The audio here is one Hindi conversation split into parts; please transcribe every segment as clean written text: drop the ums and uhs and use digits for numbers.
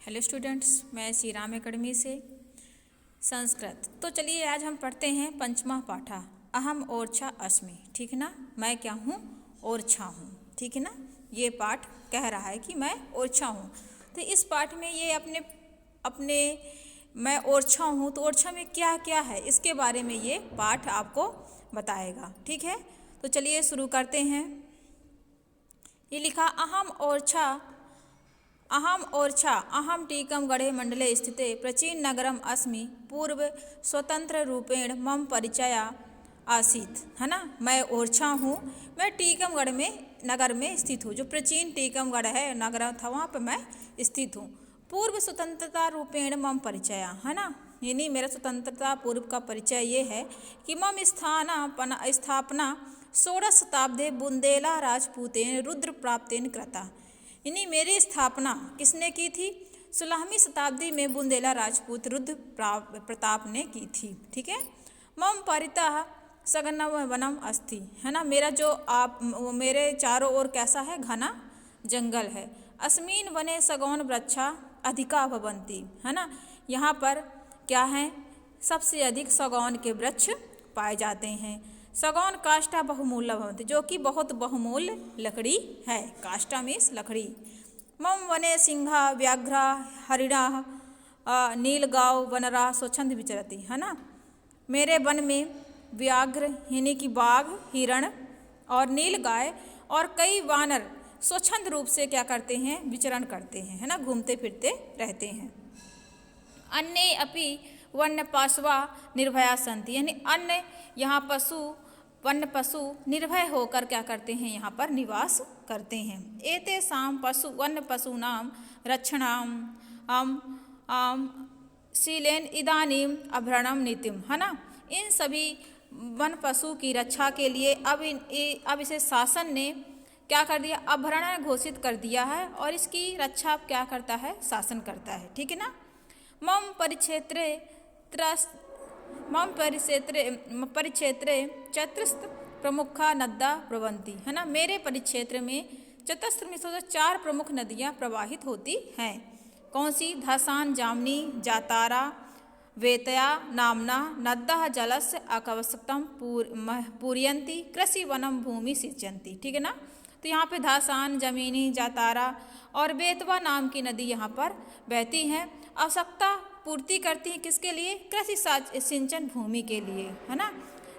हेलो स्टूडेंट्स, मैं श्री राम एकेडमी से संस्कृत। तो चलिए आज हम पढ़ते हैं पंचमा पाठा अहम ओरछा अस्मि। ठीक है ना, मैं क्या हूँ? ओरछा हूँ। ठीक है ना, ये पाठ कह रहा है कि मैं ओरछा हूँ। तो इस पाठ में ये अपने मैं ओरछा हूँ, तो ओरछा में क्या क्या है इसके बारे में ये पाठ आपको बताएगा। ठीक है, तो चलिए शुरू करते हैं। ये लिखा अहम ओरछा अहम टीकमगढ़े मंडले स्थिते प्राचीन नगरम अस्मि पूर्व स्वतंत्र रूपेण मम परिचय आसीत। है ना, मैं ओरछा हूँ, मैं टीकमगढ़ में नगर में स्थित हूँ। जो प्राचीन टीकमगढ़ है नगर था, वहाँ पर मैं स्थित हूँ। पूर्व स्वतंत्रता रूपेण मम परिचय, है ना, यानी मेरा स्वतंत्रता पूर्व का परिचय ये है कि मम स्थापना 16 शताब्दे बुंदेला राजपूतेन रुद्र प्राप्तेन कृता। यानी मेरी स्थापना किसने की थी? 16वीं शताब्दी में बुंदेला राजपूत रुद्र प्रताप ने की थी। ठीक है, मम परितः सघनम वनम अस्ति, है ना, मेरा जो मेरे चारों ओर कैसा है? घना जंगल है। अस्मिन वने सगौन वृक्षा अधिका भवन्ति, है ना, यहाँ पर क्या है? सबसे अधिक सगौन के वृक्ष पाए जाते हैं। सगौन काष्ठा बहुमूल्य भवन्ति, जो कि बहुत बहुमूल्य लकड़ी है। काष्ठा मीन्स लकड़ी। मम वने सिंहा व्याघ्रा हरिणा नीलगांव वनरा स्वच्छंद विचरति, है ना, मेरे वन में व्याघ्र यानी कि बाघ, हिरण और नीलगाय और कई वानर स्वच्छंद रूप से क्या करते हैं? विचरण करते हैं, है ना, घूमते फिरते रहते हैं। अन्य अपि वन्य पशुआ निर्भया संति, यानी अन्य यहाँ वन्य पशु निर्भय होकर क्या करते हैं? यहाँ पर निवास करते हैं। एते साम वन्य पशु नाम रक्षणाम शीलेन इदानीम अभरणम नीतिम, है ना, इन सभी वन पशु की रक्षा के लिए अब इसे शासन ने क्या कर दिया? अभरण घोषित कर दिया है, और इसकी रक्षा क्या करता है? शासन करता है। ठीक है ना। मम परिक्षेत्रे चतुस्र प्रमुखा नद्या प्रवहन्ति, है ना, मेरे परिक्षेत्र में चतुस्र में 4 प्रमुख नदियाँ प्रवाहित होती हैं। कौन सी? धसान, जामनी, जातारा, वेतया नामना नद्यः जलस्य आवश्यकतां पूरयन्ति कृषि वनम भूमि सिंचन्ति। ठीक है ना, तो यहाँ पे धासान, जमीनी, जातारा और बेतवा नाम की नदी यहाँ पर बहती हैं। आवश्यकता पूर्ति करती है किसके लिए? कृषि सिंचन भूमि के लिए, है ना।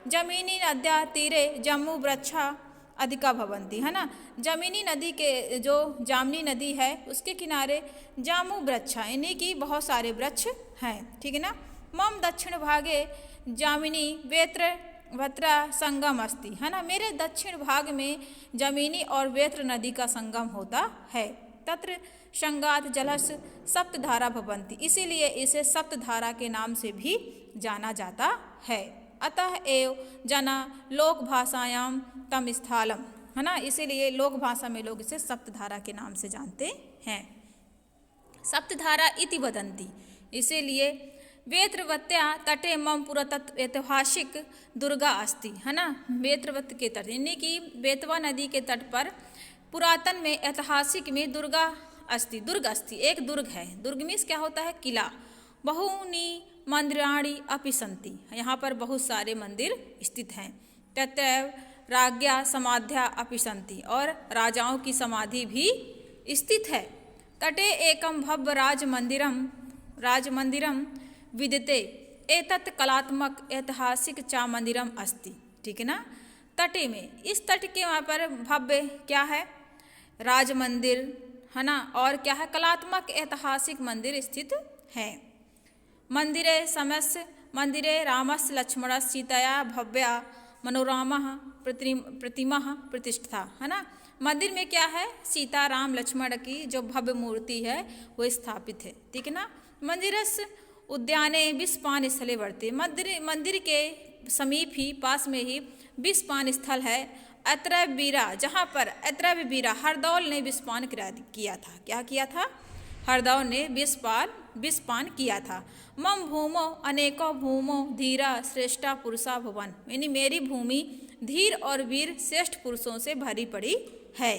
जमीनी नद्या तीरे जम्मू वृक्षा अधिका भवन्ति, है ना, जमीनी नदी के जो जामनी नदी है उसके किनारे जामू वृक्षा यानी कि बहुत सारे वृक्ष हैं। ठीक है ना। मम दक्षिण भागे जामिनी वेत्र संगम अस्ति, है ना, मेरे दक्षिण भाग में जमीनी और वेत्र नदी का संगम होता है। तत्र संगात जलस सप्तधारा भवन्ति, इसीलिए इसे सप्तधारा के नाम से भी जाना जाता है। अतः एव जना लोक भाषायाम तम स्थालम, है ना, इसीलिए लोक भाषा में लोग इसे सप्तधारा के नाम से जानते हैं। सप्तधारा इति वदन्ति, इसीलिए वेत्रवत्या तटे मम पुरातत्व ऐतिहासिक दुर्गा अस्ति, है ना, वेत्रवत के तट यानी कि बेतवा नदी के तट पर पुरातन में ऐतिहासिक में दुर्गा अस्ति, एक दुर्ग है। दुर्ग मीन्स क्या होता है? किला। बहूनि मंदिराणि अपि सन्ति, यहाँ पर बहुत सारे मंदिर स्थित हैं। तत्रैव राज्ञा समाध्या अपि सन्ति, और राजाओं की समाधि भी स्थित है। तटे एकम भव्य राजमंदिरम विद्यते एतत् कलात्मक ऐतिहासिक चा मंदिरम अस्ति। ठीक है ना, तटे में, इस तट के वहाँ पर भव्य क्या है? राज मंदिर, है ना, और क्या है? कलात्मक ऐतिहासिक मंदिर स्थित है। मंदिरे रामस्य लक्ष्मणस्य सीतया भव्या मनोरमा प्रतिमा प्रतिष्ठा, है ना, मंदिर में क्या है? सीता राम लक्ष्मण की जो भव्य मूर्ति है वो स्थापित है। ठीक है ना। मंदिरस्य उद्याने विषपान स्थले वर्ते, मंदिर के समीप ही पास में ही विषपान स्थल है। अत्रैव वीरा, जहाँ पर अत्रैव वीरा हरदौल ने विषपान किया था। क्या किया था? हरदौल ने विषपान किया था। मम भूमो अनेको भूमो धीरा श्रेष्ठा पुरुषा भुवन, यानी मेरी भूमि धीर और वीर श्रेष्ठ पुरुषों से भरी पड़ी है।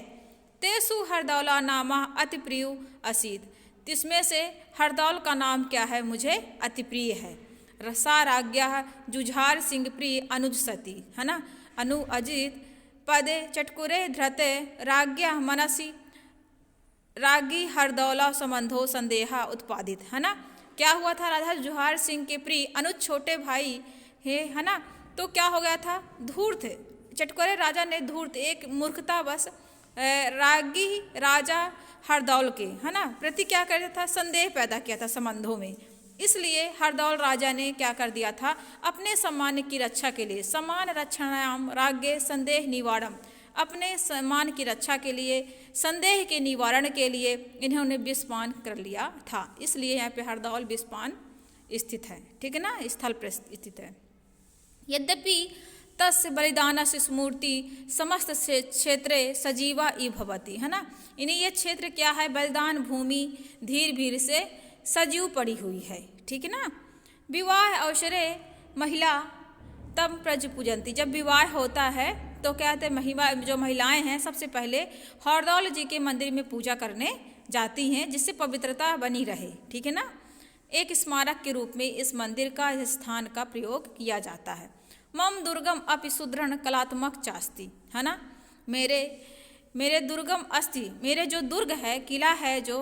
तेसु हरदौला नामा अति प्रिय असीत, इसमें से हरदौल का नाम क्या है, मुझे अति प्रिय है। रसा राज्ञा जुझार सिंह प्रिय अनुज सती, है ना। अनु अजित पदे चटकुरे धृते राज्ञा मनसी रागी हरदौला संबंधो संदेहा उत्पादित, है ना। क्या हुआ था, राजा जुझार सिंह के प्रिय अनुज छोटे भाई है ना, तो क्या हो गया था, धूर्त चटकुरे राजा ने धूर्त एक मूर्खतावश रागी राजा हरदौल के, है ना, प्रति क्या कर दिया था, संदेह पैदा किया था संबंधों में। इसलिए हरदौल राजा ने क्या कर दिया था, अपने सम्मान की रक्षा के लिए, सम्मान रक्षणायाम राज्ञे संदेह निवारणम, अपने सम्मान की रक्षा के लिए, संदेह के निवारण के लिए इन्होंने विषपान कर लिया था। इसलिए यहाँ पे हरदौल विषपान स्थित है, ठीक है ना, स्थल पर स्थित है। यद्यपि तस्य बलिदानस्य स्मूर्ति समस्त क्षेत्रे सजीवा ई भवति, है ना। इन्हें ये क्षेत्र क्या है, बलिदान भूमि धीरे धीरे से सजीव पड़ी हुई है, ठीक है ना। विवाह अवसरे महिला तब प्रज पूजंती, जब विवाह होता है तो क्या कहते हैं, जो महिलाएं हैं सबसे पहले हरदौल जी के मंदिर में पूजा करने जाती हैं, जिससे पवित्रता बनी रहे, ठीक है ना। एक स्मारक के रूप में इस मंदिर का, इस स्थान का प्रयोग किया जाता है। मम दुर्गम अपि सुदृढ़ कलात्मक चास्ति, है ना, मेरे दुर्गम अस्ति, मेरे जो दुर्ग है, किला है जो,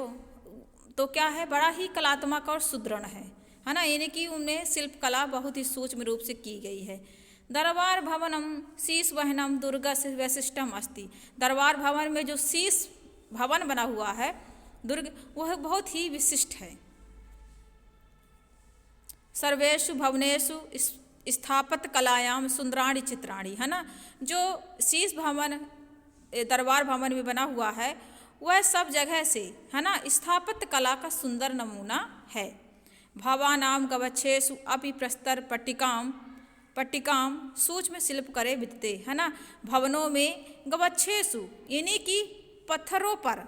तो क्या है, बड़ा ही कलात्मक और सुदृढ़ है ना, यानी कि उनमें शिल्प कला बहुत ही सूक्ष्म रूप से की गई है। दरबार भवनम शीश वहनम दुर्ग वैशिष्टम अस्ति, दरबार भवन में जो शीश भवन बना हुआ है दुर्ग, वह बहुत ही विशिष्ट है। सर्वेषु भवनेषु स्थापत कलायाम सुंदराणी चित्राणी, है ना, जो शीश भवन दरबार भवन में बना हुआ है वह सब जगह से, है ना, स्थापत्य कला का सुंदर नमूना है। भावानाम गवच्छेषु अपि प्रस्तर पट्टिकाम सूक्ष्म शिल्प करे विदते, है ना, भवनों में गवच्छेषु यानी कि पत्थरों पर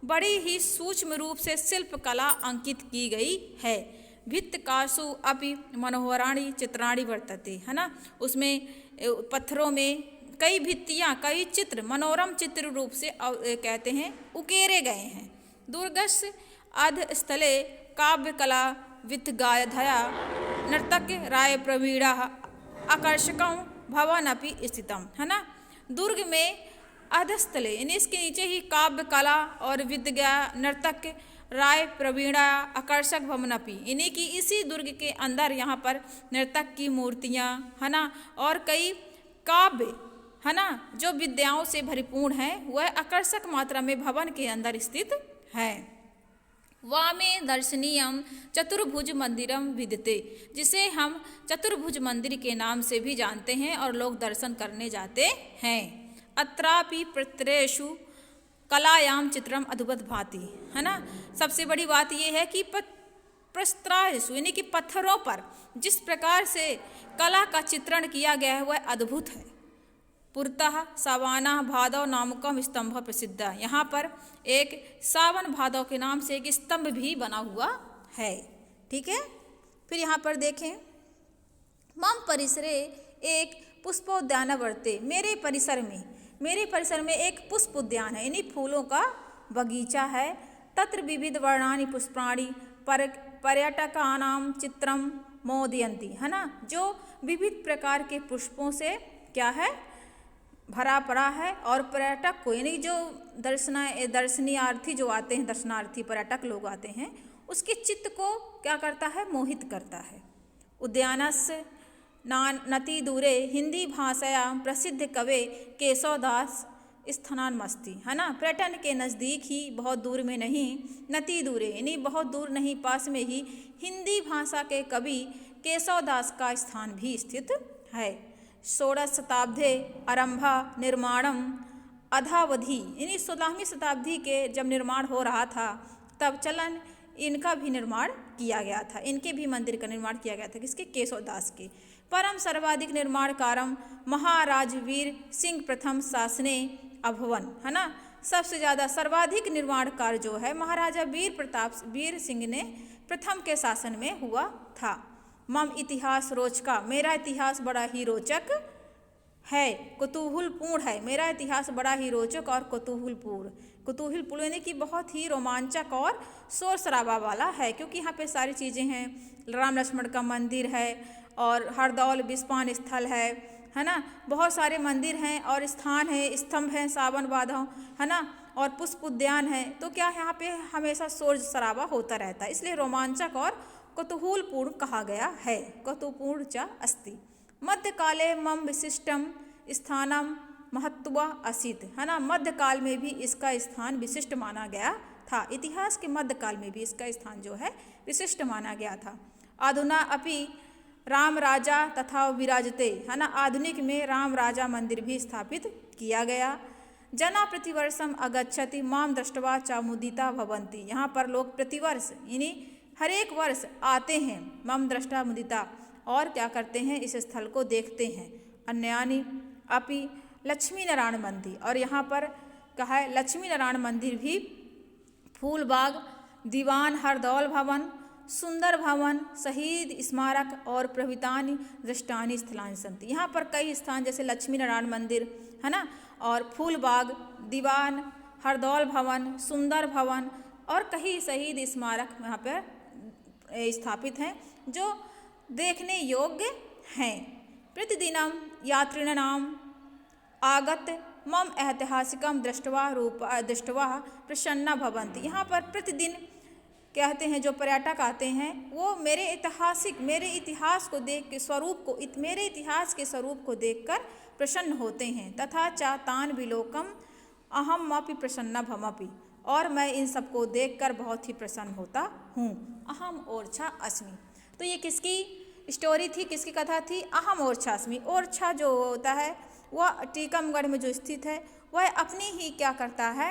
बड़ी ही सूक्ष्म रूप से शिल्प कला अंकित की गई है। भित्तकासु अपि मनोहराणी चित्राणी वर्तते, है ना, उसमें पत्थरों में कई भित्तियाँ, कई चित्र मनोरम चित्र रूप से कहते हैं उकेरे गए हैं। दुर्गस्य अध स्थले काव्य कला वित्त गायधया नर्तक राय प्रवीणा आकर्षकम भवन अपि स्थितम, है ना। दुर्ग में अधस्थले यानी इसके नीचे ही काव्य कला और विद्या नर्तक राय प्रवीणा आकर्षक भवन अपि, यानी कि इसी दुर्ग के अंदर यहाँ पर नर्तक की मूर्तियाँ, है ना, और कई काव्य, है ना, जो विद्याओं से भरपूर्ण है, वह आकर्षक मात्रा में भवन के अंदर स्थित है। वामे दर्शनीयम चतुर्भुज मंदिरम विद्यते, जिसे हम चतुर्भुज मंदिर के नाम से भी जानते हैं और लोग दर्शन करने जाते हैं। अत्रापि प्रत्रेषु कलायाम चित्रम अद्भुत भांति, है ना, सबसे बड़ी बात यह है कि प्रस्त्रासु यानी कि पत्थरों पर जिस प्रकार से कला का चित्रण किया गया है वह अद्भुत है। पुरतः सावाना भादव नामकम स्तंभ प्रसिद्ध, यहाँ पर एक सावन भादव के नाम से एक स्तंभ भी बना हुआ है, ठीक है। फिर यहाँ पर देखें, मम परिसरे एक पुष्पोद्यान वर्ते, मेरे परिसर में एक पुष्प उद्यान है, यानी फूलों का बगीचा है। तत्र विविध वर्णानि पुष्पाणि पर्यटकानां चित्रम मोदयन्ति, है ना, जो विविध प्रकार के पुष्पों से क्या है, भरा पड़ा है और पर्यटक को यानी जो दर्शनार्थी जो आते हैं, दर्शनार्थी पर्यटक लोग आते हैं, उसके चित्त को क्या करता है, मोहित करता है। उद्यानस्य नति दूरे हिंदी भाषाया प्रसिद्ध कवि केशवदास स्थानमस्ति, है ना, पर्यटन के नज़दीक ही, बहुत दूर में नहीं, नति दूरे यानी बहुत दूर नहीं, पास में ही हिंदी भाषा के कवि केशवदास का स्थान भी स्थित है। 16वीं शताब्दे आरंभा निर्माणम अधावधि, यानी 16वीं शताब्दी के जब निर्माण हो रहा था तब चलन इनका भी निर्माण किया गया था, इनके भी मंदिर का निर्माण किया गया था, किसके, केशवदास के। परम सर्वाधिक निर्माण कारम महाराज वीर सिंह प्रथम शासने अभवन, है ना, सबसे ज़्यादा सर्वाधिक निर्माण कार्य जो है महाराजा वीर सिंह ने प्रथम के शासन में हुआ था। मम इतिहास रोचका, मेरा इतिहास बड़ा ही रोचक है, कुतूहलपूर्ण है, मेरा इतिहास बड़ा ही रोचक और कुतूहलपूर्ण। कुतूहलपूर्ण यानी कि बहुत ही रोमांचक और शोर शराबा वाला है, क्योंकि यहाँ पे सारी चीज़ें हैं। राम लक्ष्मण का मंदिर है और हरदौल विस्पान स्थल है ना, बहुत सारे मंदिर हैं और स्थान है, स्तंभ हैं, सावन बांधव है ना, और पुष्प उद्यान है। तो क्या यहाँ पे हमेशा शोर शराबा होता रहता है, इसलिए रोमांचक और कौतूहलपूर्ण कहा गया है। कौतूहलपूर्ण च अस्ति। मध्यकाले मम विशिष्टम स्थानम महत्व असित है ना, मध्यकाल में भी इसका स्थान विशिष्ट माना गया था। इतिहास के मध्यकाल में भी इसका स्थान जो है विशिष्ट माना गया था। अधुना अपि राम राजा तथा विराजते है ना, आधुनिक में राम राजा मंदिर भी स्थापित किया गया। जना प्रतिवर्षम अगच्छति माम दृष्टवा च मुदिता भवन्ति। यहाँ पर लोग प्रतिवर्ष यानी हर एक वर्ष आते हैं, मम दृष्टा मुदिता, और क्या करते हैं, इस स्थल को देखते हैं। अन्यानि अपि लक्ष्मी नारायण मंदिर, और यहाँ पर कहा है लक्ष्मी नारायण मंदिर भी, फूलबाग, दीवान हरदौल भवन, सुंदर भवन, शहीद स्मारक और प्रभृतानि दृष्टानि स्थलानि सन्ति। यहाँ पर कई स्थान जैसे लक्ष्मी नारायण मंदिर है ना, और फूलबाग, दीवान हरदौल भवन, सुंदर भवन और कई शहीद स्मारक यहाँ पर स्थापित हैं जो देखने योग्य हैं। प्रतिदिनम यात्रिणाम आगत मम ऐतिहासिकम दृष्टवा प्रसन्ना भवन्ति। यहाँ पर प्रतिदिन कहते हैं जो पर्यटक आते हैं वो मेरे इतिहास को देख के मेरे इतिहास के स्वरूप को देखकर प्रसन्न होते हैं। तथा चातान विलोकम अहम अपि प्रसन्ना भमपि, और मैं इन सबको देखकर बहुत ही प्रसन्न होता हूँ। अहम ओरछा अस्मि। तो ये किसकी स्टोरी थी, किसकी कथा थी? अहम ओरछा अस्मि। ओरछा जो होता है वह टीकमगढ़ में जो स्थित है, वह अपनी ही क्या करता है,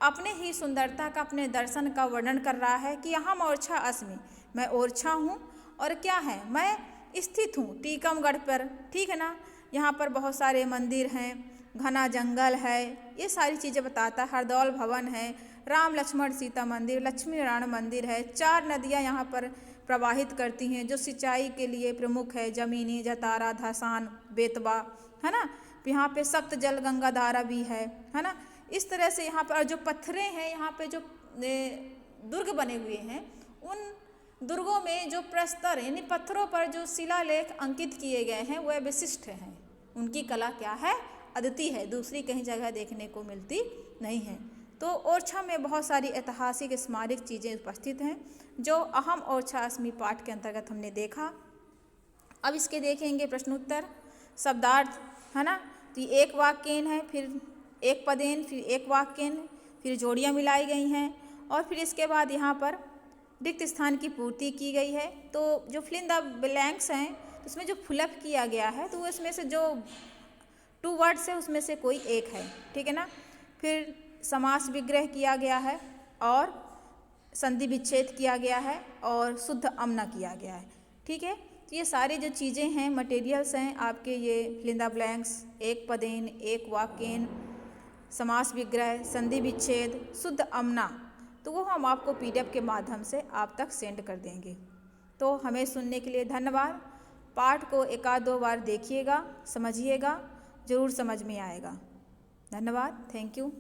अपने ही सुंदरता का, अपने दर्शन का वर्णन कर रहा है कि अहम ओरछा अस्मि, मैं ओरछा हूँ और क्या है, मैं स्थित हूँ टीकमगढ़ पर। ठीक है ना, यहाँ पर बहुत सारे मंदिर हैं, घना जंगल है, ये सारी चीज़ें बताता है। हरदौल भवन है, राम लक्ष्मण सीता मंदिर, लक्ष्मी नारायण मंदिर है। 4 नदियाँ यहाँ पर प्रवाहित करती हैं जो सिंचाई के लिए प्रमुख है, जमीनी, जतारा, धसान, बेतवा है ना। यहाँ पे सप्त जल गंगा धारा भी है ना। इस तरह से यहाँ पर जो पत्थरें हैं, यहाँ पे जो दुर्ग बने हुए हैं, उन दुर्गों में जो प्रस्तर यानी पत्थरों पर जो शिलालेख अंकित किए गए हैं वह विशिष्ट हैं। उनकी कला क्या है, अद्वितीय है, दूसरी कहीं जगह देखने को मिलती नहीं है। तो ओरछा में बहुत सारी ऐतिहासिक स्मारक चीज़ें उपस्थित हैं जो अहम ओरछा अस्मि पाठ के अंतर्गत हमने देखा। अब इसके देखेंगे प्रश्नोत्तर, शब्दार्थ है ना। तो ये एक वाक्यन है, फिर एक पदेन, फिर एक वाक्यन, फिर जोड़ियाँ मिलाई गई हैं और फिर इसके बाद यहाँ पर रिक्त स्थान की पूर्ति की गई है। तो जो फिल इन द ब्लैंक्स हैं उसमें जो फिलअप किया गया है तो इसमें से जो 2 वर्ड्स है उसमें से कोई एक है। ठीक है ना। फिर समास विग्रह किया गया है और संधि विच्छेद किया गया है और शुद्ध अमना किया गया है। ठीक है। तो ये सारी जो चीज़ें हैं, मटेरियल्स हैं आपके, ये फिल इन द ब्लैंक्स, एक पदेन, एक वाक्यन, समास विग्रह, संधि विच्छेद, शुद्ध अमना, तो वो हम आपको PDF के माध्यम से आप तक सेंड कर देंगे। तो हमें सुनने के लिए धन्यवाद। पाठ को 1-2 बार देखिएगा, समझिएगा, ज़रूर समझ में आएगा। धन्यवाद, थैंक यू।